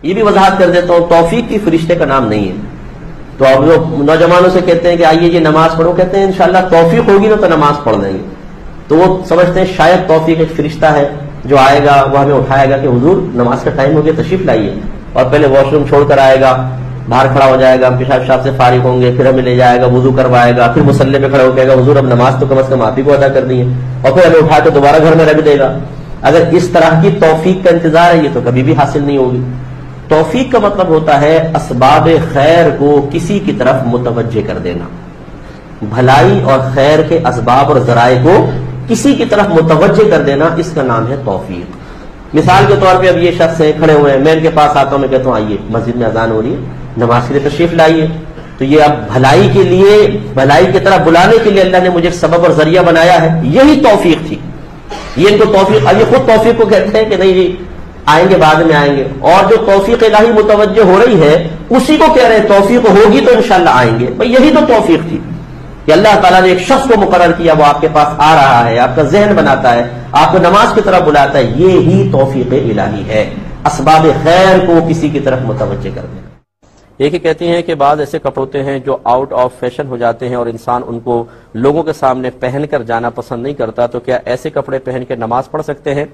یہ بھی وضاحت کر دیتا ہوں، توفیق کی فرشتے کا نام نہیں ہے. تو اب جو نوجوانوں سے کہتے ہیں کہ آئیے یہ نماز پڑھو، کہتے ہیں انشاءاللہ توفیق ہوگی نا تو نماز پڑھ لیں گے. تو وہ سمجھتے ہیں شاید توفیق ایک فرشتہ ہے جو آئے گا، وہ ہمیں اٹھائے گا کہ حضور نماز کا ٹائم ہو گیا تشریف لائیے، اور پہلے واش روم چھوڑ کر آئے گا، باہر کھڑا ہو جائے گا، پیشاب سے فارغ ہوں گے، پھر ہمیں لے جائے گا، وضو کروائے گا، پھر مصلی پہ کھڑے ہو کہے گا حضور اب نماز تو کم از کم آپ ہی کو ادا کر دی ہے، اور پھر ہمیں اٹھا کے دوبارہ گھر میں رکھ دے گا. اگر اس طرح کی توفیق کا انتظار ہے یہ تو کبھی بھی حاصل نہیں ہوگی. توفیق کا مطلب ہوتا ہے اسباب خیر کو کسی کی طرف متوجہ کر دینا، بھلائی اور خیر کے اسباب اور ذرائع کو کسی کی طرف متوجہ کر دینا، اس کا نام ہے توفیق. مثال کے طور پہ اب یہ شخص ہیں کھڑے ہوئے ہیں، میں ان کے پاس آتا ہوں، میں کہتا ہوں آئیے مسجد میں اذان ہو رہی ہے، نماز کے لیے تشریف لائیے. تو یہ اب بھلائی کے لیے، بھلائی کی طرف بلانے کے لیے اللہ نے مجھے ایک سبب اور ذریعہ بنایا ہے، یہی توفیق تھی. یہ ان کو توفیق، اب یہ خود توفیق کو کہتے ہیں کہ نہیں جی آئیں گے بعد میں آئیں گے، اور جو توفیق الہی متوجہ ہو رہی ہے اسی کو کہہ رہے ہیں توفیق ہوگی تو انشاءاللہ آئیں گے. بھئی یہی تو توفیق تھی کہ اللہ تعالیٰ نے ایک شخص کو مقرر کیا، وہ آپ کے پاس آ رہا ہے، آپ کا ذہن بناتا ہے، آپ کو نماز کی طرف بلاتا ہے. یہی توفیق الہی ہے، اسباب خیر کو کسی کی طرف متوجہ کر دینا. ایک ہی کہتی ہیں کہ بعض ایسے کپڑے ہوتے ہیں جو آؤٹ آف فیشن ہو جاتے ہیں اور انسان ان کو لوگوں کے سامنے پہن کر جانا پسند نہیں کرتا، تو کیا ایسے کپڑے پہن کے نماز پڑھ سکتے ہیں؟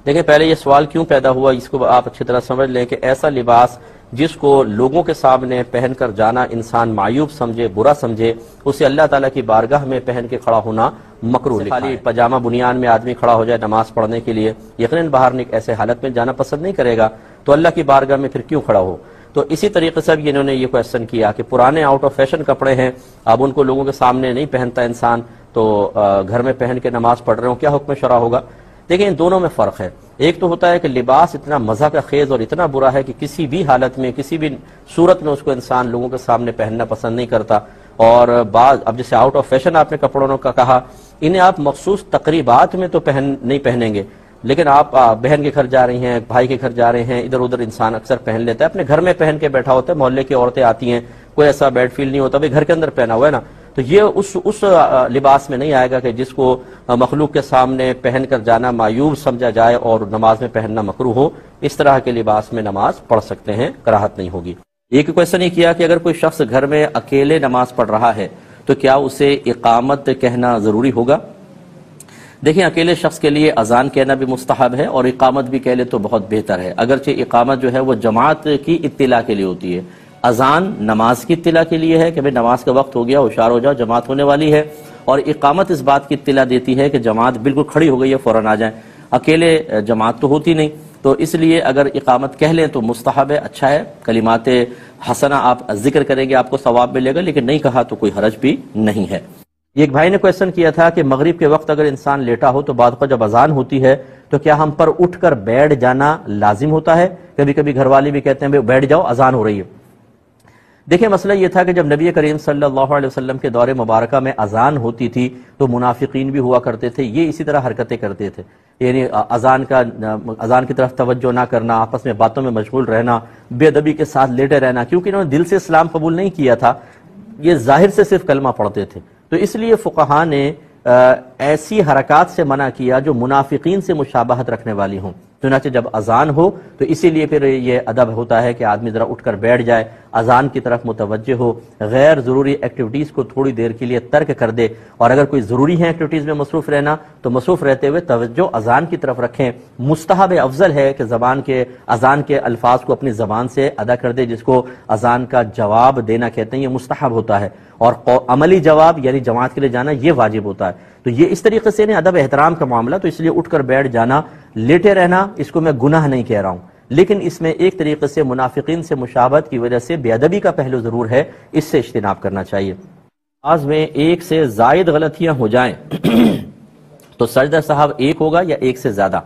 دیکھیں پہلے یہ سوال کیوں پیدا ہوا اس کو آپ اچھی طرح سمجھ لیں کہ ایسا لباس جس کو لوگوں کے سامنے پہن کر جانا انسان معیوب سمجھے، برا سمجھے، اسے اللہ تعالیٰ کی بارگاہ میں پہن کے کھڑا ہونا مکروہ ہے. خالی پاجامہ بنیان میں آدمی کھڑا ہو جائے نماز پڑھنے کے لیے، یقیناً باہر ایسے حالت میں جانا پسند نہیں کرے گا، تو اللہ کی بارگاہ میں پھر کیوں کھڑا ہو؟ تو اسی طریقے سے انہوں نے یہ کویسچن کیا کہ پرانے آؤٹ آف فیشن کپڑے ہیں، اب ان کو لوگوں کے سامنے نہیں پہنتا انسان، تو گھر میں پہن کے نماز پڑھ رہے ہوں، کیا حکم شرع ہوگا؟ دیکھیں ان دونوں میں فرق ہے. ایک تو ہوتا ہے کہ لباس اتنا مزہ کا خیز اور اتنا برا ہے کہ کسی بھی حالت میں کسی بھی صورت میں اس کو انسان لوگوں کے سامنے پہننا پسند نہیں کرتا. اور بعض اب جیسے آؤٹ آف فیشن آپ نے کپڑوں کا کہا، انہیں آپ مخصوص تقریبات میں تو نہیں پہنیں گے، لیکن آپ بہن کے گھر جا رہی ہیں، بھائی کے گھر جا رہے ہیں، ادھر ادھر انسان اکثر پہن لیتا ہے، اپنے گھر میں پہن کے بیٹھا ہوتا ہے، محلے کی عورتیں آتی ہیں، کوئی ایسا بیڈ فیل نہیں ہوتا، بھائی گھر کے اندر پہنا ہوا ہے نا، تو یہ اس لباس میں نہیں آئے گا کہ جس کو مخلوق کے سامنے پہن کر جانا معیوب سمجھا جائے اور نماز میں پہننا مکروہ ہو. اس طرح کے لباس میں نماز پڑھ سکتے ہیں، کراہت نہیں ہوگی. ایک کویسچن یہ کیا کہ اگر کوئی شخص گھر میں اکیلے نماز پڑھ رہا ہے تو کیا اسے اقامت کہنا ضروری ہوگا؟ دیکھیں اکیلے شخص کے لیے اذان کہنا بھی مستحب ہے اور اقامت بھی کہہ لے تو بہت بہتر ہے، اگرچہ اقامت جو ہے وہ جماعت کی اطلاع کے لیے ہوتی ہے، اذان نماز کی اطلاع کے لیے ہے کہ بھئی نماز کا وقت ہو گیا، ہوشیار ہو جاؤ جماعت ہونے والی ہے، اور اقامت اس بات کی اطلاع دیتی ہے کہ جماعت بالکل کھڑی ہو گئی ہے، فوراً آ جائیں. اکیلے جماعت تو ہوتی نہیں، تو اس لیے اگر اقامت کہہ لیں تو مستحب ہے، اچھا ہے، کلمات حسنہ آپ ذکر کریں گے آپ کو ثواب ملے گا، لیکن نہیں کہا تو کوئی حرج بھی نہیں ہے. ایک بھائی نے کویسچن کیا تھا کہ مغرب کے وقت اگر انسان لیٹا ہو تو بعد کو جب اذان ہوتی ہے تو کیا ہم پر اٹھ کر بیٹھ جانا لازم ہوتا ہے؟ کبھی کبھی گھر والے بھی کہتے ہیں بیٹھ جاؤ اذان ہو رہی ہے. دیکھیں مسئلہ یہ تھا کہ جب نبی کریم صلی اللہ علیہ وسلم کے دور مبارکہ میں اذان ہوتی تھی تو منافقین بھی ہوا کرتے تھے، یہ اسی طرح حرکتیں کرتے تھے، یعنی اذان کی طرف توجہ نہ کرنا، آپس میں باتوں میں مشغول رہنا، بے ادبی کے ساتھ لیٹے رہنا، کیونکہ انہوں نے دل سے اسلام قبول نہیں کیا تھا، یہ ظاہر سے صرف کلمہ پڑھتے تھے. تو اس لیے فقہاء نے ایسی حرکات سے منع کیا جو منافقین سے مشابہت رکھنے والی ہوں. چنانچہ جب اذان ہو تو اسی لیے پھر یہ ادب ہوتا ہے کہ آدمی ذرا اٹھ کر بیٹھ جائے، اذان کی طرف متوجہ ہو، غیر ضروری ایکٹیویٹیز کو تھوڑی دیر کے لیے ترک کر دے، اور اگر کوئی ضروری ہے ایکٹیویٹیز میں مصروف رہنا تو مصروف رہتے ہوئے توجہ اذان کی طرف رکھیں. مستحب افضل ہے کہ اذان کے الفاظ کو اپنی زبان سے ادا کر دے، جس کو اذان کا جواب دینا کہتے ہیں، یہ مستحب ہوتا ہے، اور عملی جواب یعنی جماعت کے لیے جانا یہ واجب ہوتا ہے. تو یہ اس طریقے سے ادب احترام کا معاملہ، تو اس لیے اٹھ کر بیٹھ جانا، لیٹے رہنا، اس کو میں گناہ نہیں کہہ رہا ہوں، لیکن اس میں ایک طریقے سے منافقین سے مشابہت کی وجہ سے بے ادبی کا پہلو ضرور ہے، اس سے اجتناب کرنا چاہیے. نماز میں ایک سے زائد غلطیاں ہو جائیں تو سجدہ صاحب ایک ہوگا یا ایک سے زیادہ؟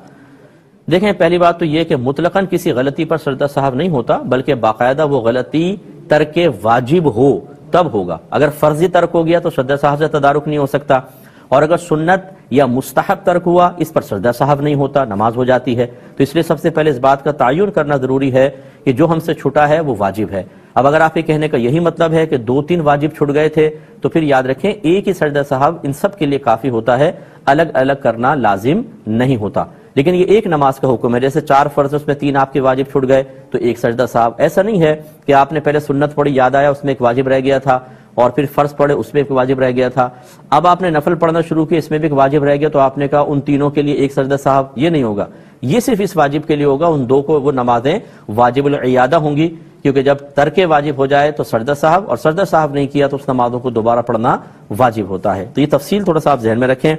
دیکھیں پہلی بات تو یہ کہ مطلقاً کسی غلطی پر سجدہ صاحب نہیں ہوتا، بلکہ باقاعدہ وہ غلطی ترک واجب ہو تب ہوگا. اگر فرضی ترک ہو گیا تو سجدہ صاحب سے تدارک نہیں ہو سکتا، اور اگر سنت یا مستحب ترک ہوا اس پر سجدہ صاحب نہیں ہوتا، نماز ہو جاتی ہے. تو اس لیے سب سے پہلے اس بات کا تعین کرنا ضروری ہے کہ جو ہم سے چھٹا ہے وہ واجب ہے. اب اگر آپ کے کہنے کا یہی مطلب ہے کہ 2-3 واجب چھٹ گئے تھے تو پھر یاد رکھیں ایک ہی سجدہ صاحب ان سب کے لیے کافی ہوتا ہے، الگ الگ کرنا لازم نہیں ہوتا. لیکن یہ ایک نماز کا حکم ہے، جیسے 4 فرض اس میں 3 آپ کے واجب چھوٹ گئے تو ایک سجدہ صاحب۔ ایسا نہیں ہے کہ آپ نے پہلے سنت پڑھی، یاد آیا اس میں ایک واجب رہ گیا تھا، اور پھر فرض پڑھے اس میں ایک واجب رہ گیا تھا، اب آپ نے نفل پڑھنا شروع کیا، اس میں بھی ایک واجب رہ گیا تو آپ نے کہا ان تینوں کے لیے ایک سجدہ صاحب۔ یہ نہیں ہوگا، یہ صرف اس واجب کے لیے ہوگا، ان 2 کو وہ نمازیں واجب العیادہ ہوں گی، کیونکہ جب ترک واجب ہو جائے تو سجدہ صاحب، اور سجدہ صاحب نہیں کیا تو اس نمازوں کو دوبارہ پڑھنا واجب ہوتا ہے۔ تو یہ تفصیل تھوڑا سا آپ ذہن میں رکھیں۔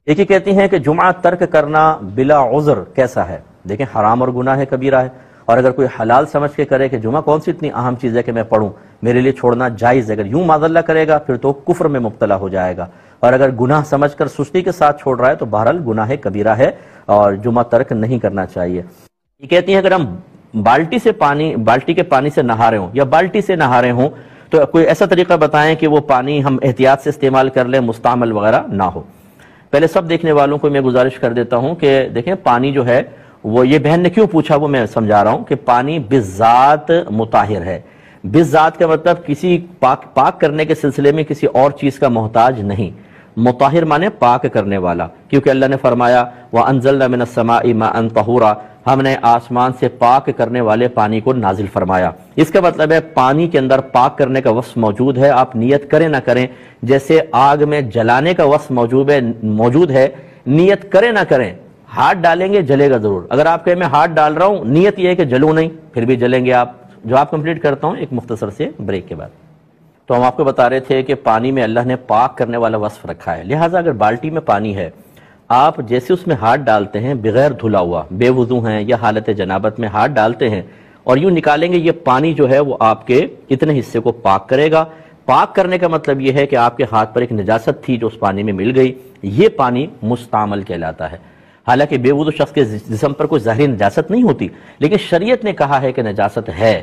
ایک ہی کہتی ہیں کہ جمعہ ترک کرنا بلا عذر کیسا ہے؟ دیکھیں حرام اور گناہ ہے، کبیرہ ہے، اور اگر کوئی حلال سمجھ کے کرے کہ جمعہ کون سی اتنی اہم چیز ہے کہ میں پڑھوں، میرے لیے چھوڑنا جائز ہے، اگر یوں معاذ اللہ کرے گا پھر تو کفر میں مبتلا ہو جائے گا، اور اگر گناہ سمجھ کر سستی کے ساتھ چھوڑ رہا ہے تو بہرحال گناہ کبیرہ ہے اور جمعہ ترک نہیں کرنا چاہیے۔ یہ کہتی ہیں اگر ہم بالٹی کے پانی سے نہا رہے ہوں یا بالٹی سے نہا رہے ہوں تو کوئی ایسا طریقہ بتائیں کہ وہ پانی ہم احتیاط سے استعمال کر لیں، مستعمل وغیرہ نہ ہو۔ پہلے سب دیکھنے والوں کو میں گزارش کر دیتا ہوں کہ دیکھیں پانی جو ہے وہ، یہ بہن نے کیوں پوچھا وہ میں سمجھا رہا ہوں، کہ پانی بذات مطہر ہے۔ بذات کا مطلب کسی پاک کرنے کے سلسلے میں کسی اور چیز کا محتاج نہیں، مطہر مانے پاک کرنے والا، کیونکہ اللہ نے فرمایا وَأَنزَلْنَا مِنَ السَّمَاءِ مَاءً طَهُورًا، ہم نے آسمان سے پاک کرنے والے پانی کو نازل فرمایا۔ اس کا مطلب ہے پانی کے اندر پاک کرنے کا وصف موجود ہے، آپ نیت کریں نہ کریں، جیسے آگ میں جلانے کا وصف موجود ہے، نیت کریں نہ کریں، ہاتھ ڈالیں گے جلے گا ضرور۔ اگر آپ کہیں میں ہاتھ ڈال رہا ہوں، نیت یہ ہے کہ جلوں نہیں، پھر بھی جلیں گے آپ۔ جواب کمپلیٹ کرتا ہوں ایک مختصر سے بریک کے بعد۔ تو ہم آپ کو بتا رہے تھے کہ پانی میں اللہ نے پاک کرنے والا وصف رکھا ہے، لہٰذا اگر بالٹی میں پانی ہے، آپ جیسے اس میں ہاتھ ڈالتے ہیں بغیر دھلا ہوا، بے وضو ہیں یا حالت جنابت میں ہاتھ ڈالتے ہیں اور یوں نکالیں گے، یہ پانی جو ہے وہ آپ کے اتنے حصے کو پاک کرے گا۔ پاک کرنے کا مطلب یہ ہے کہ آپ کے ہاتھ پر ایک نجاست تھی جو اس پانی میں مل گئی، یہ پانی مستعمل کہلاتا ہے۔ حالانکہ بے وضو شخص کے جسم پر کوئی ظاہری نجاست نہیں ہوتی، لیکن شریعت نے کہا ہے کہ نجاست ہے،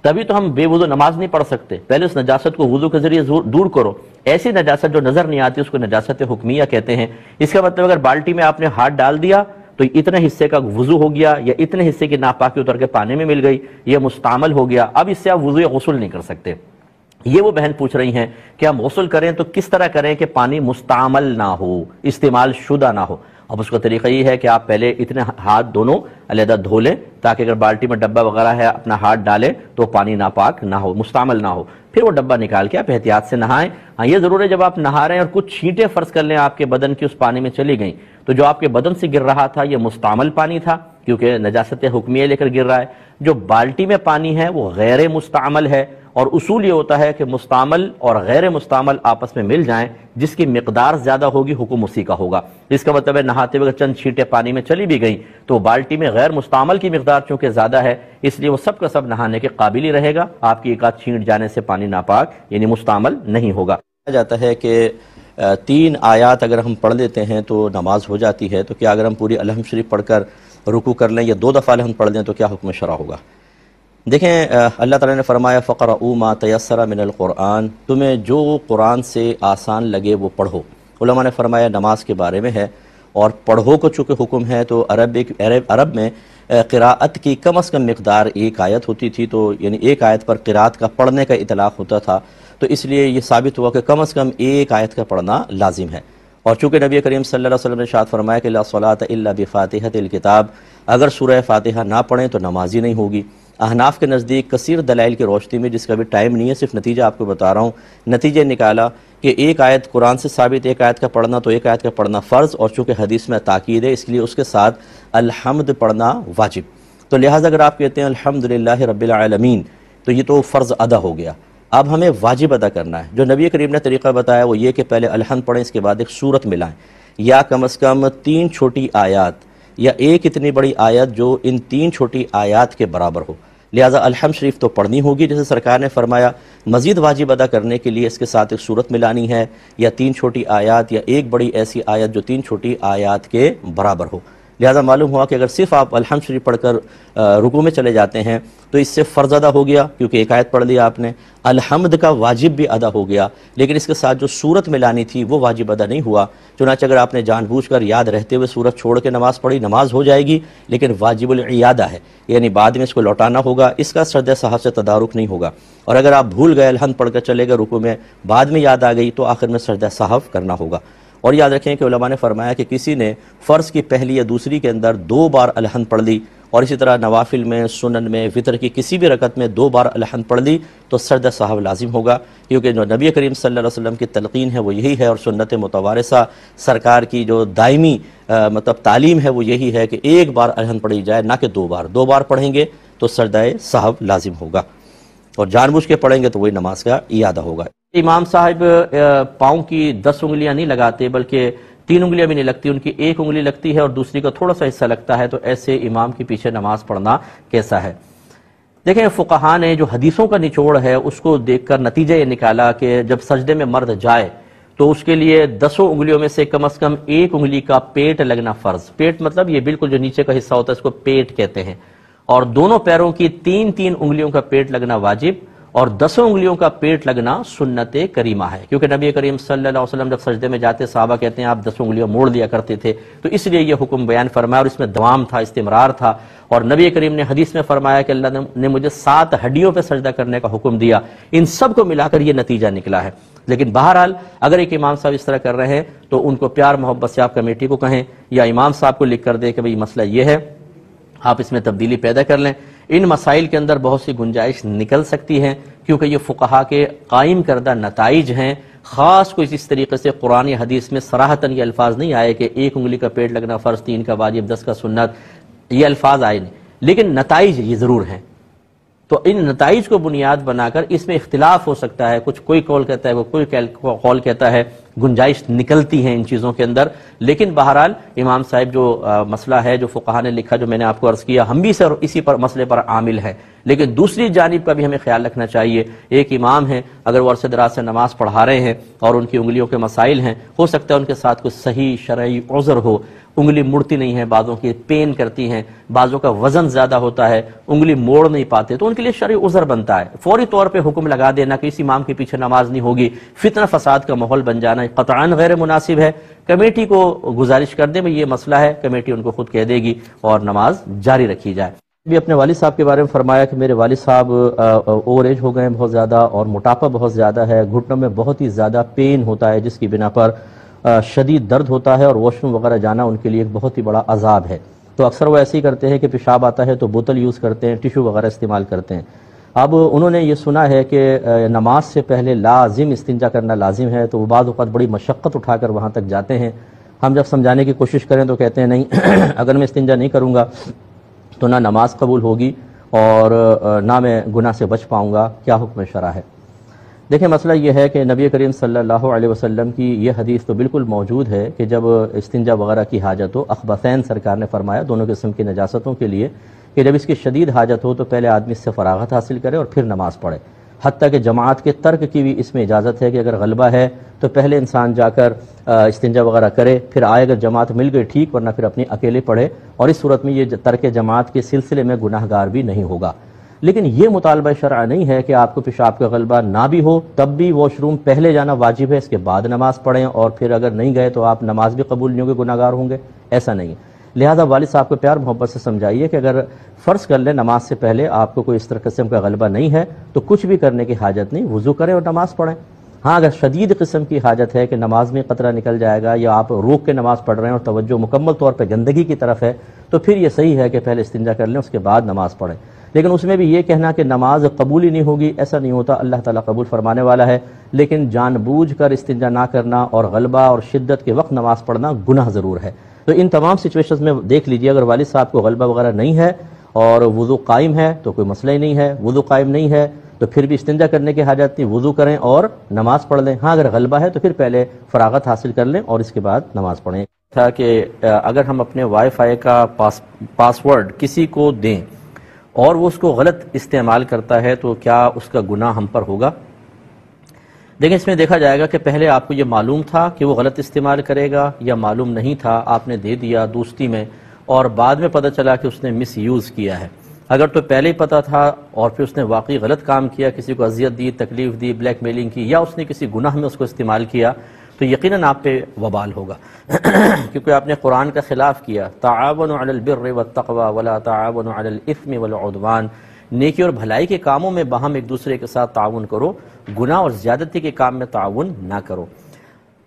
تبھی تو ہم بے وضو نماز نہیں پڑھ سکتے۔ پہلے اس نجاست کو وضو کے ذریعے دور کرو۔ ایسی نجاست جو نظر نہیں آتی اس کو نجاست حکمیہ کہتے ہیں۔ اس کا مطلب اگر بالٹی میں آپ نے ہاتھ ڈال دیا تو اتنے حصے کا وضو ہو گیا، یا اتنے حصے کی ناپاکی اتر کے پانی میں مل گئی، یہ مستعمل ہو گیا، اب اس سے آپ وضو یا غسل نہیں کر سکتے۔ یہ وہ بہن پوچھ رہی ہیں کہ ہم غسل کریں تو کس طرح کریں کہ پانی مستعمل نہ ہو، استعمال شدہ نہ ہو۔ اب اس کا طریقہ یہ ہے کہ آپ پہلے اتنے ہاتھ دونوں علیحدہ دھو لیں، تاکہ اگر بالٹی میں ڈبہ وغیرہ ہے اپنا ہاتھ ڈالیں تو پانی ناپاک نہ ہو، مستعمل نہ ہو، پھر وہ ڈبہ نکال کے آپ احتیاط سے نہائیں۔ ہاں یہ ضرور ہے جب آپ نہا رہے ہیں اور کچھ چھینٹیں فرض کر لیں آپ کے بدن کی اس پانی میں چلی گئیں تو جو آپ کے بدن سے گر رہا تھا یہ مستعمل پانی تھا، کیونکہ نجاست حکمیہ لے کر گر رہا ہے۔ جو بالٹی میں پانی ہے وہ غیر مستعمل ہے، اور اصول یہ ہوتا ہے کہ مستعمل اور غیر مستعمل آپس میں مل جائیں، جس کی مقدار زیادہ ہوگی حکم اسی کا ہوگا۔ اس کا مطلب ہے نہاتے ہوئے چند چھینٹیں پانی میں چلی بھی گئیں تو بالٹی میں غیر مستعمل کی مقدار چونکہ زیادہ ہے، اس لیے وہ سب کا سب نہانے کے قابل ہی رہے گا، آپ کی ایک آدھ چھینٹ جانے سے پانی ناپاک یعنی مستعمل نہیں ہوگا۔ کہا جاتا ہے کہ 3 آیات اگر ہم پڑھ لیتے ہیں تو نماز ہو جاتی ہے، تو کیا اگر ہم پوری الحمد شریف پڑھ کر رکوع کر لیں یا 2 دفعہ الحمد پڑھ لیں تو کیا حکم شرع ہوگا؟ دیکھیں اللہ تعالیٰ نے فرمایا فَقْرَؤُوا مَا تَيَسَّرَ مِنَ الْقُرْآنِ، تمہیں جو قرآن سے آسان لگے وہ پڑھو۔ علماء نے فرمایا نماز کے بارے میں ہے، اور پڑھو کو چونکہ حکم ہے تو عرب میں قراءت کی کم از کم مقدار 1 آیت ہوتی تھی، تو یعنی 1 آیت پر قراءت کا پڑھنے کا اطلاق ہوتا تھا، تو اس لیے یہ ثابت ہوا کہ کم از کم 1 آیت کا پڑھنا لازم ہے۔ اور چونکہ نبی کریم صلی اللہ علیہ وسلم نے ارشاد فرمایا کہ لا صلاۃ الا بفاتحۃ الکتاب، اگر سورہ فاتحہ نہ پڑھیں تو نماز ہی نہیں ہوگی۔ احناف کے نزدیک کثیر دلائل کی روشنی میں، جس کا بھی ٹائم نہیں ہے، صرف نتیجہ آپ کو بتا رہا ہوں، نتیجہ نکالا کہ 1 آیت قرآن سے ثابت، 1 آیت کا پڑھنا، تو 1 آیت کا پڑھنا فرض، اور چونکہ حدیث میں تاکید ہے اس لیے اس کے ساتھ الحمد پڑھنا واجب۔ تو لہٰذا اگر آپ کہتے ہیں الحمدللہ رب العالمین تو یہ تو فرض ادا ہو گیا، اب ہمیں واجب ادا کرنا ہے۔ جو نبی کریم نے طریقہ بتایا وہ یہ کہ پہلے الحمد پڑھیں، اس کے بعد ایک سورت ملائیں، یا کم از کم 3 چھوٹی آیات یا ایک اتنی بڑی آیت جو ان 3 چھوٹی آیات کے برابر ہو۔ لہٰذا الحمد شریف تو پڑھنی ہوگی، جیسے سرکار نے فرمایا مزید واجب ادا کرنے کے لیے اس کے ساتھ ایک سورت ملانی ہے، یا 3 چھوٹی آیات یا ایک بڑی ایسی آیت جو 3 چھوٹی آیات کے برابر ہو۔ لہٰذا معلوم ہوا کہ اگر صرف آپ الحمد شریف پڑھ کر رکوع میں چلے جاتے ہیں تو اس سے فرض ادا ہو گیا، کیونکہ 1 آیت پڑھ لیا آپ نے، الحمد کا واجب بھی ادا ہو گیا، لیکن اس کے ساتھ جو سورت ملانی تھی وہ واجب ادا نہیں ہوا۔ چنانچہ اگر آپ نے جان بوجھ کر یاد رہتے ہوئے سورت چھوڑ کے نماز پڑھی، نماز ہو جائے گی، لیکن واجب العیادہ ہے، یعنی بعد میں اس کو لوٹانا ہوگا، اس کا سرد صحت سے تدارک نہیں ہوگا۔ اور اگر آپ بھول گئے، الحمد پڑھ کر چلے گئے رکوع میں، بعد میں یاد آ گئی تو آخر میں سرد صحف کرنا ہوگا۔ اور یاد رکھیں کہ علماء نے فرمایا کہ کسی نے فرض کی پہلی یا دوسری کے اندر 2 بار الحمد پڑھ لی، اور اسی طرح نوافل میں، سنن میں، وطر کی کسی بھی رکعت میں 2 بار الحمد پڑھ لی تو سجدہ سہو لازم ہوگا، کیونکہ جو نبی کریم صلی اللہ علیہ وسلم کی تلقین ہے وہ یہی ہے، اور سنت متوارثہ سرکار کی جو دائمی مطلب تعلیم ہے وہ یہی ہے کہ 1 بار الحمد پڑھی جائے، نہ کہ 2 بار 2 بار پڑھیں گے تو سجدہ سہو لازم ہوگا، اور جان بوجھ کے پڑھیں گے تو وہی نماز کا اعادہ ہوگا۔ امام صاحب پاؤں کی 10 انگلیاں نہیں لگاتے بلکہ 3 انگلیاں بھی نہیں لگتی، ان کی 1 انگلی لگتی ہے اور دوسری کا تھوڑا سا حصہ لگتا ہے، تو ایسے امام کے پیچھے نماز پڑھنا کیسا ہے؟ دیکھیں فقہاء نے جو حدیثوں کا نچوڑ ہے اس کو دیکھ کر نتیجہ یہ نکالا کہ جب سجدے میں مرد جائے تو اس کے لیے 10 انگلیوں میں سے کم از کم 1 انگلی کا پیٹ لگنا فرض۔ پیٹ مطلب یہ بالکل جو نیچے کا حصہ ہوتا ہے اس کو پیٹ کہتے ہیں، اور دونوں پیروں کی 3 انگلیوں کا پیٹ لگنا واجب، اور 10 انگلیوں کا پیٹ لگنا سنت کریمہ ہے، کیونکہ نبی کریم صلی اللہ علیہ وسلم جب سجدے میں جاتے صحابہ کہتے ہیں آپ 10 انگلیاں موڑ دیا کرتے تھے، تو اس لیے یہ حکم بیان فرمایا، اور اس میں دوام تھا، استمرار تھا، اور نبی کریم نے حدیث میں فرمایا کہ اللہ نے مجھے 7 ہڈیوں پہ سجدہ کرنے کا حکم دیا۔ ان سب کو ملا کر یہ نتیجہ نکلا ہے۔ لیکن بہرحال اگر ایک امام صاحب اس طرح کر رہے ہیں تو ان کو پیار محبت سے آپ کمیٹی کو کہیں یا امام صاحب کو لکھ کر دیں کہ بھئی مسئلہ یہ ہے، آپ اس میں تبدیلی پیدا کر لیں۔ ان مسائل کے اندر بہت سی گنجائش نکل سکتی ہیں، کیونکہ یہ فقہا کے قائم کردہ نتائج ہیں، خاص کوئی اس طریقے سے قرآن حدیث میں صراحتاً یہ الفاظ نہیں آئے کہ 1 انگلی کا پیٹ لگنا فرض، 3 کا واجب، 10 کا سنت، یہ الفاظ آئے نہیں، لیکن نتائج یہ ضرور ہیں۔ تو ان نتائج کو بنیاد بنا کر اس میں اختلاف ہو سکتا ہے، کچھ کوئی قول کہتا ہے، کوئی قول کہتا ہے، گنجائش نکلتی ہیں ان چیزوں کے اندر، لیکن بہرحال امام صاحب جو مسئلہ ہے جو فقہا نے لکھا، جو میں نے آپ کو عرض کیا، ہم بھی اسی پر مسئلے پر عامل ہیں، لیکن دوسری جانب کا بھی ہمیں خیال رکھنا چاہیے۔ ایک امام ہیں، اگر وہ عرصے دراز سے نماز پڑھا رہے ہیں اور ان کی انگلیوں کے مسائل ہیں، ہو سکتا ہے ان کے ساتھ کوئی صحیح شرعی عذر ہو، انگلی مڑتی نہیں ہے، بعضوں کی پین کرتی ہیں، بعضوں کا وزن زیادہ ہوتا ہے، انگلی موڑ نہیں پاتے، تو ان کے لیے شرعی عذر بنتا ہے، فوری طور پہ حکم لگا دینا کہ اس امام کے پیچھے نماز نہیں ہوگی، فتنہ فساد کا ماحول بن جانا قطعاً غیر مناسب ہے۔ کمیٹی کو گزارش کر دیں بھئی یہ مسئلہ ہے، کمیٹی ان کو خود کہہ دے گی اور نماز جاری رکھی جائے۔ بھی اپنے والد صاحب کے بارے میں فرمایا کہ میرے والد صاحب اوور ایج ہو گئے ہیں بہت زیادہ، اور موٹاپا بہت زیادہ ہے، گھٹنوں میں بہت ہی زیادہ پین ہوتا ہے جس کی بنا پر شدید درد ہوتا ہے، اور واش روم وغیرہ جانا ان کے لیے ایک بہت ہی بڑا عذاب ہے۔ تو اکثر وہ ایسے ہی کرتے ہیں کہ پیشاب آتا ہے تو بوتل یوز کرتے ہیں، ٹیشو وغیرہ استعمال کرتے ہیں۔ اب انہوں نے یہ سنا ہے کہ نماز سے پہلے لازم استنجا کرنا لازم ہے، تو وہ بعض اوقات بڑی مشقت اٹھا کر وہاں تک جاتے ہیں۔ ہم جب سمجھانے کی کوشش کریں تو کہتے ہیں نہیں اگر میں استنجا نہیں کروں گا تو نہ نماز قبول ہوگی اور نہ میں گناہ سے بچ پاؤں گا، کیا حکم شرع ہے؟ دیکھیں مسئلہ یہ ہے کہ نبی کریم صلی اللہ علیہ وسلم کی یہ حدیث تو بالکل موجود ہے کہ جب استنجا وغیرہ کی حاجت ہو، اخبثین سرکار نے فرمایا دونوں قسم کی نجاستوں کے لیے کہ جب اس کی شدید حاجت ہو تو پہلے آدمی اس سے فراغت حاصل کرے اور پھر نماز پڑھے، حتیٰ کہ جماعت کے ترک کی بھی اس میں اجازت ہے کہ اگر غلبہ ہے تو پہلے انسان جا کر استنجا وغیرہ کرے، پھر آئے اگر جماعت مل گئی ٹھیک، ورنہ پھر اپنی اکیلے پڑھے، اور اس صورت میں یہ ترک جماعت کے سلسلے میں گناہ گار بھی نہیں ہوگا۔ لیکن یہ مطالبہ شرع نہیں ہے کہ آپ کو پیشاب کا غلبہ نہ بھی ہو تب بھی واش روم پہلے جانا واجب ہے، اس کے بعد نماز پڑھیں، اور پھر اگر نہیں گئے تو آپ نماز بھی قبول نہیں ہوگے، گناہ گار ہوں گے، ایسا نہیں ہے۔ لہذا والد صاحب کو پیار محبت سے سمجھائیے کہ اگر فرض کر لیں نماز سے پہلے آپ کو کوئی اس طرح قسم کا غلبہ نہیں ہے تو کچھ بھی کرنے کی حاجت نہیں، وضو کریں اور نماز پڑھیں۔ ہاں اگر شدید قسم کی حاجت ہے کہ نماز میں قطرہ نکل جائے گا یا آپ روک کے نماز پڑھ رہے ہیں اور توجہ مکمل طور پہ گندگی کی طرف ہے تو پھر یہ صحیح ہے کہ پہلے استنجا کر لیں اس کے بعد نماز پڑھیں، لیکن اس میں بھی یہ کہنا کہ نماز قبول ہی نہیں ہوگی ایسا نہیں ہوتا، اللہ تعالیٰ قبول فرمانے والا ہے، لیکن جان بوجھ کر استنجا نہ کرنا اور غلبہ اور شدت کے وقت نماز پڑھنا گناہ ضرور ہے۔ تو ان تمام سچویشنز میں دیکھ لیجئے، اگر والد صاحب کو غلبہ وغیرہ نہیں ہے اور وضو قائم ہے تو کوئی مسئلہ ہی نہیں ہے، وضو قائم نہیں ہے تو پھر بھی استنجا کرنے کی حاجت نہیں، وضو کریں اور نماز پڑھ لیں۔ ہاں اگر غلبہ ہے تو پھر پہلے فراغت حاصل کر لیں اور اس کے بعد نماز پڑھیں۔ تھا کہ اگر ہم اپنے وائی فائی کا پاسورڈ کسی کو دیں اور وہ اس کو غلط استعمال کرتا ہے تو کیا اس کا گناہ ہم پر ہوگا؟ دیکھیں اس میں دیکھا جائے گا کہ پہلے آپ کو یہ معلوم تھا کہ وہ غلط استعمال کرے گا یا معلوم نہیں تھا، آپ نے دے دیا دوستی میں اور بعد میں پتہ چلا کہ اس نے مس یوز کیا ہے۔ اگر تو پہلے ہی پتہ تھا اور پھر اس نے واقعی غلط کام کیا، کسی کو اذیت دی، تکلیف دی، بلیک میلنگ کی، یا اس نے کسی گناہ میں اس کو استعمال کیا تو یقیناً آپ پہ وبال ہوگا کیونکہ آپ نے قرآن کا خلاف کیا، تعاونوا علی البر والتقوی ولا تعاونوا علی الاثم والعدوان، نیکی اور بھلائی کے کاموں میں باہم ایک دوسرے کے ساتھ تعاون کرو، گناہ اور زیادتی کے کام میں تعاون نہ کرو۔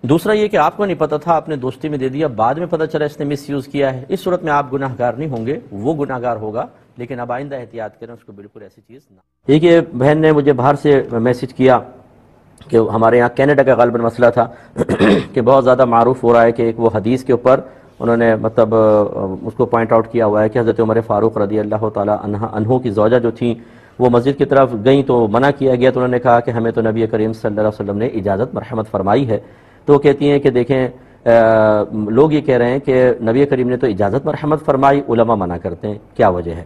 دوسرا یہ کہ آپ کو نہیں پتا تھا، آپ نے دوستی میں دے دیا، بعد میں پتا چلا اس نے مس یوز کیا ہے، اس صورت میں آپ گناہ گار نہیں ہوں گے، وہ گناہ گار ہوگا، لیکن اب آئندہ احتیاط کریں، اس کو بالکل ایسی چیز نہ۔ ایک یہ بہن نے مجھے باہر سے میسج کیا کہ ہمارے یہاں کینیڈا کا غالباً مسئلہ تھا کہ بہت زیادہ معروف ہو رہا ہے کہ ایک وہ حدیث کے اوپر انہوں نے مطلب اس کو پوائنٹ آؤٹ کیا ہوا ہے کہ حضرت عمر فاروق رضی اللہ تعالیٰ عنہ کی زوجہ جو تھیں وہ مسجد کی طرف گئیں تو منع کیا گیا، تو انہوں نے کہا کہ ہمیں تو نبی کریم صلی اللہ علیہ وسلم نے اجازت مرحمت فرمائی ہے۔ تو وہ کہتی ہیں کہ دیکھیں لوگ یہ کہہ رہے ہیں کہ نبی کریم نے تو اجازت مرحمت فرمائی، علماء منع کرتے ہیں، کیا وجہ ہے؟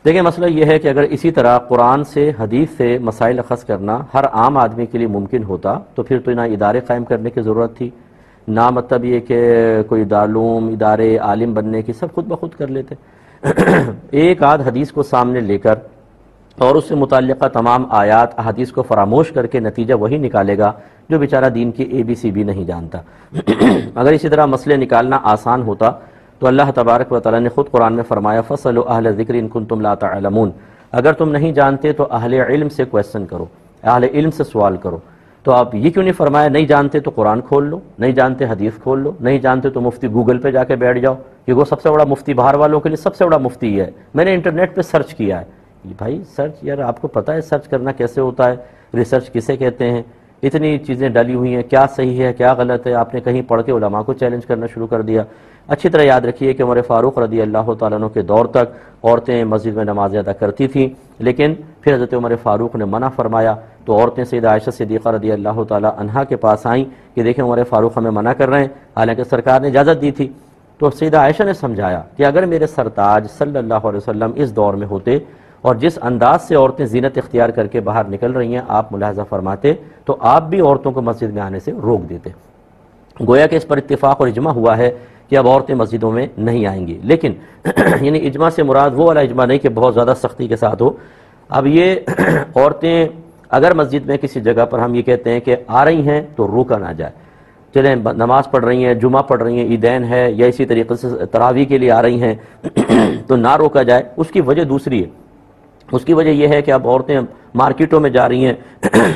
دیکھیں مسئلہ یہ ہے کہ اگر اسی طرح قرآن سے حدیث سے مسائل اخذ کرنا ہر عام آدمی کے لیے ممکن ہوتا تو پھر تو نہ ادارے قائم کرنے کی ضرورت تھی، نہ مطلب یہ کہ کوئی دارالعلوم ادارے عالم بننے کی، سب خود بخود کر لیتے۔ ایک آدھ حدیث کو سامنے لے کر اور اس سے متعلقہ تمام آیات احادیث کو فراموش کر کے نتیجہ وہی نکالے گا جو بیچارہ دین کی ABC بھی نہیں جانتا۔ اگر اسی طرح مسئلے نکالنا آسان ہوتا تو اللہ تبارک و تعالیٰ نے خود قرآن میں فرمایا فَاسْأَلُوا أَهْلَ الذِّكْرِ إِن كُنتُمْ لَا تَعْلَمُونَ، اگر تم نہیں جانتے تو اہل علم سے کویسچن کرو، اہل علم سے سوال کرو۔ تو آپ یہ کیوں نہیں فرمایا نہیں جانتے تو قرآن کھول لو، نہیں جانتے حدیث کھول لو، نہیں جانتے تو مفتی گوگل پہ جا کے بیٹھ جاؤ، کیونکہ وہ سب سے بڑا مفتی باہر والوں کے لیے سب سے بڑا مفتی ہے، میں نے انٹرنیٹ پہ سرچ کیا ہے۔ بھائی سرچ یار آپ کو پتہ ہے سرچ کرنا کیسے ہوتا ہے، ریسرچ کسے کہتے ہیں، اتنی چیزیں ڈلی ہوئی ہیں، کیا صحیح ہے کیا غلط ہے، آپ نے کہیں پڑھ کے علماء کو چیلنج کرنا شروع کر دیا۔ اچھی طرح یاد رکھیے کہ عمر فاروق رضی اللہ تعالیٰ عنہ کے دور تک عورتیں مسجد میں نماز ادا کرتی تھیں، لیکن پھر حضرت عمر فاروق نے منع فرمایا تو عورتیں سیدہ عائشہ صدیقہ رضی اللہ تعالیٰ عنہا کے پاس آئیں کہ دیکھیں عمر فاروق ہمیں منع کر رہے ہیں، حالانکہ سرکار نے اجازت دی تھی۔ تو سیدہ عائشہ نے سمجھایا کہ اگر میرے سرتاج صلی اللہ علیہ وسلم اس دور میں ہوتے اور جس انداز سے عورتیں زینت اختیار کر کے باہر نکل رہی ہیں آپ ملاحظہ فرماتے تو آپ بھی عورتوں کو مسجد میں آنے سے روک دیتے۔ گویا کہ اس پر اتفاق اور اجماع ہوا ہے کہ اب عورتیں مسجدوں میں نہیں آئیں گی، لیکن یعنی اجماع سے مراد وہ والا اجماع نہیں کہ بہت زیادہ سختی کے ساتھ ہو۔ اب یہ عورتیں اگر مسجد میں کسی جگہ پر ہم یہ کہتے ہیں کہ آ رہی ہیں تو روکا نہ جائے، چلیں نماز پڑھ رہی ہیں، جمعہ پڑھ رہی ہیں، عیدین ہے یا اسی طریقے سے تراویح کے لیے آ رہی ہیں تو نہ روکا جائے۔ اس کی وجہ دوسری ہے، اس کی وجہ یہ ہے کہ اب عورتیں مارکیٹوں میں جا رہی ہیں،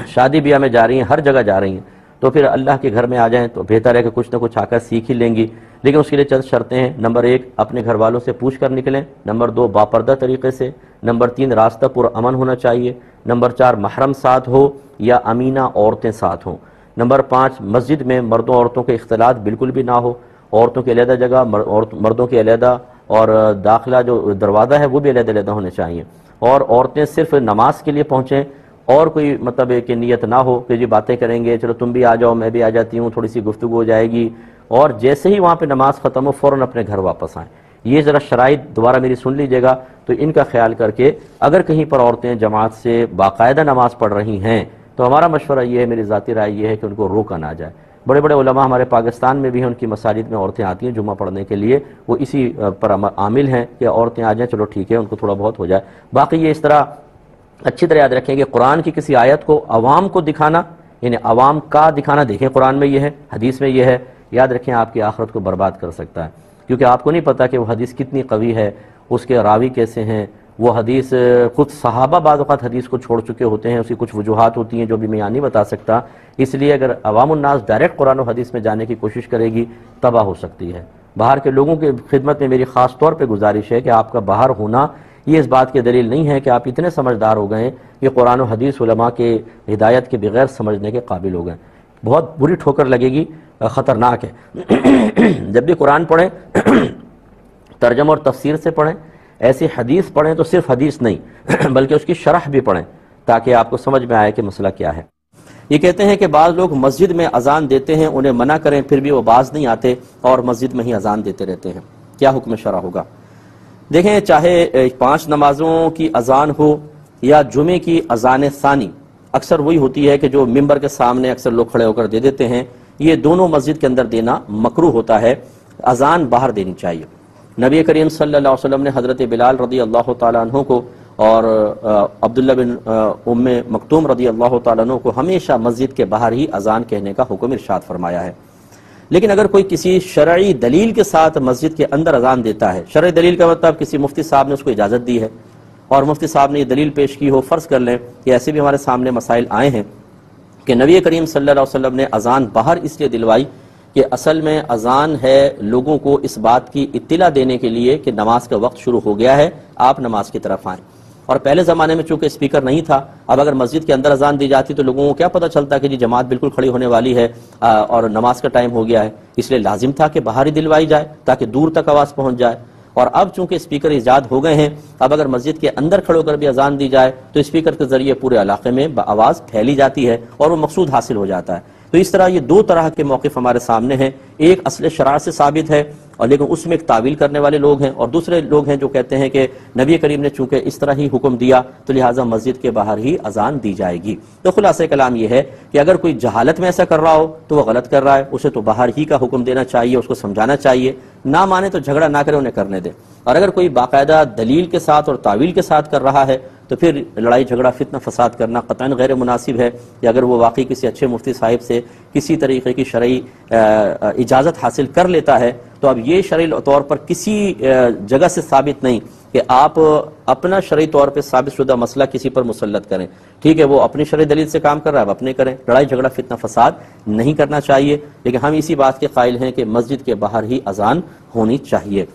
شادی بیاہ میں جا رہی ہیں، ہر جگہ جا رہی ہیں، تو پھر اللہ کے گھر میں آ جائیں تو بہتر ہے کہ کچھ نہ کچھ آ کر سیکھ ہی لیں گی، لیکن اس کے لیے چند شرطیں ہیں۔ نمبر 1 اپنے گھر والوں سے پوچھ کر نکلیں، نمبر 2 باپردہ طریقے سے، نمبر 3 راستہ پرامن ہونا چاہیے، نمبر 4 محرم ساتھ ہو یا امینہ عورتیں ساتھ ہوں، نمبر 5 مسجد میں مردوں عورتوں کے اختلاط بالکل بھی نہ ہو، عورتوں کی علیحدہ جگہ مردوں کی علیحدہ، اور داخلہ جو دروازہ ہے وہ بھی علیحدہ علیحدہ ہونے چاہیے، اور عورتیں صرف نماز کے لیے پہنچیں اور کوئی مطلب کہ نیت نہ ہو کہ جی باتیں کریں گے، چلو تم بھی آ جاؤ میں بھی آ جاتی ہوں، تھوڑی سی گفتگو ہو جائے گی، اور جیسے ہی وہاں پہ نماز ختم ہو فوراً اپنے گھر واپس آئیں۔ یہ ذرا شرائط دوبارہ میری سن لیجئے گا، تو ان کا خیال کر کے اگر کہیں پر عورتیں جماعت سے باقاعدہ نماز پڑھ رہی ہیں تو ہمارا مشورہ یہ ہے، میری ذاتی رائے یہ ہے کہ ان کو روکا نہ جائے۔ بڑے بڑے علماء ہمارے پاکستان میں بھی ہیں، ان کی مساجد میں عورتیں آتی ہیں جمعہ پڑھنے کے لیے، وہ اسی پر عامل ہیں کہ عورتیں آ جائیں، چلو ٹھیک ہے ان کو تھوڑا بہت ہو جائے۔ باقی یہ اس طرح اچھی طرح یاد رکھیں کہ قرآن کی کسی آیت کو عوام کو دکھانا، یعنی عوام کا دکھانا، دیکھیں قرآن میں یہ ہے، حدیث میں یہ ہے، یاد رکھیں آپ کی آخرت کو برباد کر سکتا ہے، کیونکہ آپ کو نہیں پتا کہ وہ حدیث کتنی قوی ہے، اس کے راوی کیسے ہیں، وہ حدیث خود صحابہ بعض اوقات حدیث کو چھوڑ چکے ہوتے ہیں، اس کی کچھ وجوہات ہوتی ہیں جو بھی میں یہاں نہیں بتا سکتا، اس لیے اگر عوام الناس ڈائریکٹ قرآن و حدیث میں جانے کی کوشش کرے گی تباہ ہو سکتی ہے۔ باہر کے لوگوں کی خدمت میں میری خاص طور پہ گزارش ہے کہ آپ کا باہر ہونا یہ اس بات کی دلیل نہیں ہے کہ آپ اتنے سمجھدار ہو گئے کہ قرآن و حدیث علماء کے ہدایت کے بغیر سمجھنے کے قابل ہو گئے، بہت بری ٹھوکر لگے گی، خطرناک ہے۔ جب بھی قرآن پڑھیں ترجمہ اور تفسیر سے پڑھیں، ایسی حدیث پڑھیں تو صرف حدیث نہیں بلکہ اس کی شرح بھی پڑھیں تاکہ آپ کو سمجھ میں آئے کہ مسئلہ کیا ہے۔ یہ کہتے ہیں کہ بعض لوگ مسجد میں اذان دیتے ہیں، انہیں منع کریں پھر بھی وہ باز نہیں آتے اور مسجد میں ہی اذان دیتے رہتے ہیں، کیا حکم شرع ہوگا؟ دیکھیں چاہے 5 نمازوں کی اذان ہو یا جمعے کی اذان ثانی، اکثر وہی ہوتی ہے کہ جو ممبر کے سامنے اکثر لوگ کھڑے ہو کر دے دیتے ہیں، یہ دونوں مسجد کے اندر دینا مکروہ ہوتا ہے، اذان باہر دینی چاہیے۔ نبی کریم صلی اللہ علیہ وسلم نے حضرت بلال رضی اللہ تعالیٰ عنہ کو اور عبداللہ بن ام مکتوم رضی اللہ تعالیٰ عنہ کو ہمیشہ مسجد کے باہر ہی اذان کہنے کا حکم ارشاد فرمایا ہے۔ لیکن اگر کوئی کسی شرعی دلیل کے ساتھ مسجد کے اندر اذان دیتا ہے، شرعی دلیل کا مطلب کسی مفتی صاحب نے اس کو اجازت دی ہے اور مفتی صاحب نے یہ دلیل پیش کی ہو، فرض کر لیں کہ ایسے بھی ہمارے سامنے مسائل آئے ہیں کہ نبی کریم صلی اللہ علیہ وسلم نے اذان باہر اس لیے دلوائی کہ اصل میں اذان ہے لوگوں کو اس بات کی اطلاع دینے کے لیے کہ نماز کا وقت شروع ہو گیا ہے، آپ نماز کی طرف آئیں۔ اور پہلے زمانے میں چونکہ اسپیکر نہیں تھا، اب اگر مسجد کے اندر اذان دی جاتی تو لوگوں کو کیا پتہ چلتا کہ جی جماعت بالکل کھڑی ہونے والی ہے اور نماز کا ٹائم ہو گیا ہے، اس لیے لازم تھا کہ باہر ہی دلوائی جائے تاکہ دور تک آواز پہنچ جائے۔ اور اب چونکہ اسپیکر ایجاد ہو گئے ہیں، اب اگر مسجد کے اندر کھڑے ہو کر بھی اذان دی جائے تو اسپیکر کے ذریعے پورے علاقے میں آواز پھیلی جاتی ہے اور وہ مقصود حاصل ہو جاتا ہے۔ تو اس طرح یہ دو طرح کے موقف ہمارے سامنے ہیں، ایک اصل شرع سے ثابت ہے اور لیکن اس میں ایک تعویل کرنے والے لوگ ہیں، اور دوسرے لوگ ہیں جو کہتے ہیں کہ نبی کریم نے چونکہ اس طرح ہی حکم دیا تو لہٰذا مسجد کے باہر ہی اذان دی جائے گی۔ تو خلاصہ کلام یہ ہے کہ اگر کوئی جہالت میں ایسا کر رہا ہو تو وہ غلط کر رہا ہے، اسے تو باہر ہی کا حکم دینا چاہیے، اس کو سمجھانا چاہیے، نہ مانے تو جھگڑا نہ کرے، انہیں کرنے دے۔ اور اگر کوئی باقاعدہ دلیل کے ساتھ اور تعویل کے ساتھ کر رہا ہے تو پھر لڑائی جھگڑا فتنہ فساد کرنا قطعاً غیر مناسب ہے، یا اگر وہ واقعی کسی اچھے مفتی صاحب سے کسی طریقے کی شرعی اجازت حاصل کر لیتا ہے تو اب یہ شرعی طور پر کسی جگہ سے ثابت نہیں کہ آپ اپنا شرعی طور پہ ثابت شدہ مسئلہ کسی پر مسلط کریں۔ ٹھیک ہے، وہ اپنی شرعی دلیل سے کام کر رہا ہے، اب اپنے کریں، لڑائی جھگڑا فتنہ فساد نہیں کرنا چاہیے، لیکن ہم اسی بات کے قائل ہیں کہ مسجد کے باہر ہی اذان ہونی چاہیے۔